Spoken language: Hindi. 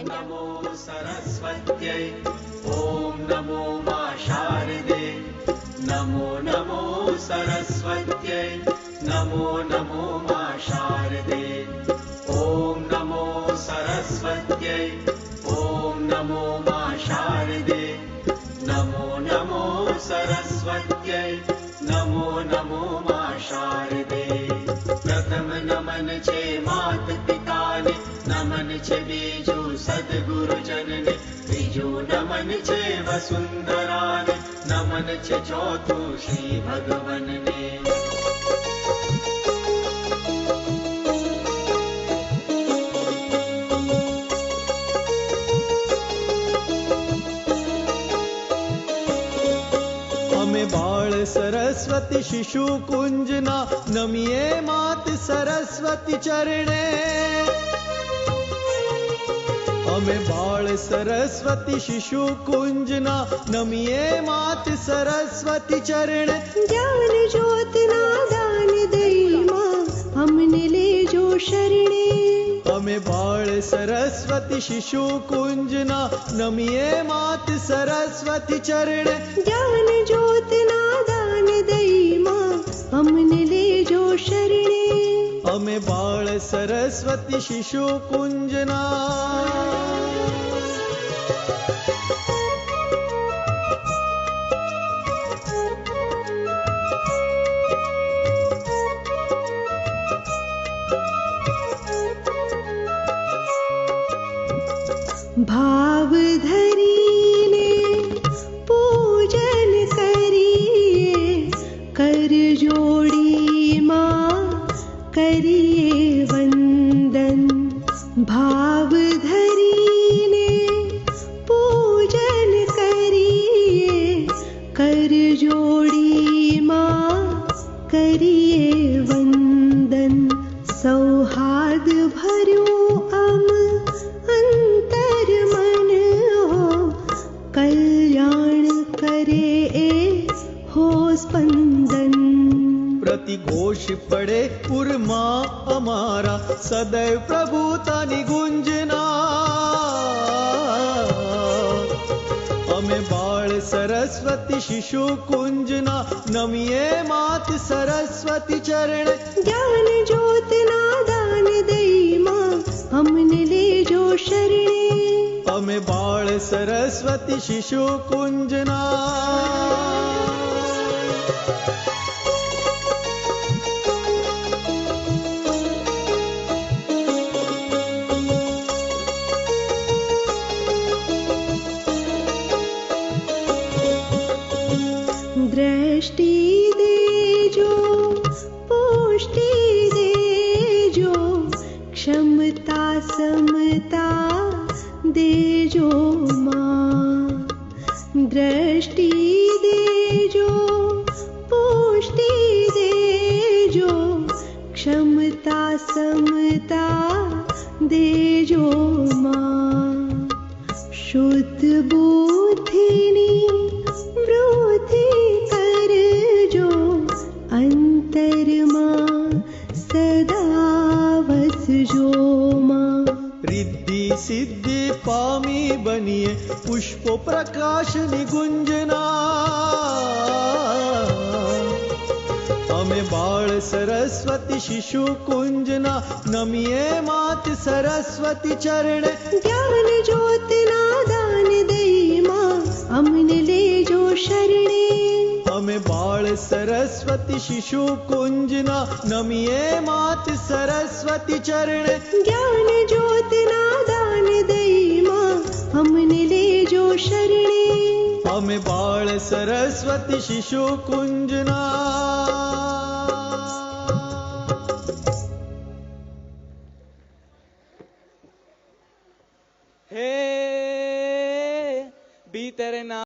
नमो सरस्वत्यै ॐ नमो मा शारदे नमो नमो सरस्वत्यै नमो नमो मा शारदे ॐ नमो सरस्वत्यै ॐ नमो मा शारदे नमो नमो सरस्वत्यै नमो नमो मा शारदे प्रथम नमन छे मात पिताने नमन छे बीजू सद्गुरुजनने त्रीजू नमन छे वसुंधराने नमन छे चौथू श्री भगवनने बाळ सरस्वती शिशु कुंजना नमिये मात सरस्वती चरणे अमे बाळ सरस्वती शिशु कुंजना नमिये मात सरस्वती चरणे ज्ञान ज्योत ना दान दई मां हमने ले जो शरणे अमे बाळ सरस्वती शिशु कुंजना नमिये मात सरस्वती चरणे ज्ञान ज्योत ना दान दई मां हमने ले जो शरणे अमे बाळ सरस्वती शिशु कुंजना भाव धरीने पूजन करिए कर जोड़ी मां करिए वंदन भाव धरीने पूजन करिए कर जोड़ी मां करिए वंदन सौहार्द भर्यो अम अंतर मन हो कल्याण करे हो स्पंदन प्रति घोष पड़े उर्मा अमारा सदैव प्रभुतानी गुंजना अमे बाळ सरस्वती शिशु कुंजना नमिये मात सरस्वती चरण ज्ञान ज्योत ना दान दई मां हमने ले जो शरणे अमे बाळ सरस्वती शिशु कुंजना दृष्टि देजो पुष्टि देजो क्षमता समता देजो मां दृष्टि देजो पुष्टि देजो क्षमता समता देजो मां शुद्ध बुद्धिनी वृद्धि करजो अंतर मां सदा वसजो मां रिद्धि सिद्धि पामी बनिए पुष्पो प्रकाश निगुंजना अमे बाळ सरस्वती शिशु कुंजना नमिये मात सरस्वती चरण ज्ञान ज्योत ना दान दई मां हमने ले जो शरणे अमे बाळ सरस्वती शिशु कुंजना नमिये मात सरस्वती चरण ज्ञान ज्योत ना दान दई मां हमने ले जो शरणे अमे बाळ सरस्वती शिशु कुंजना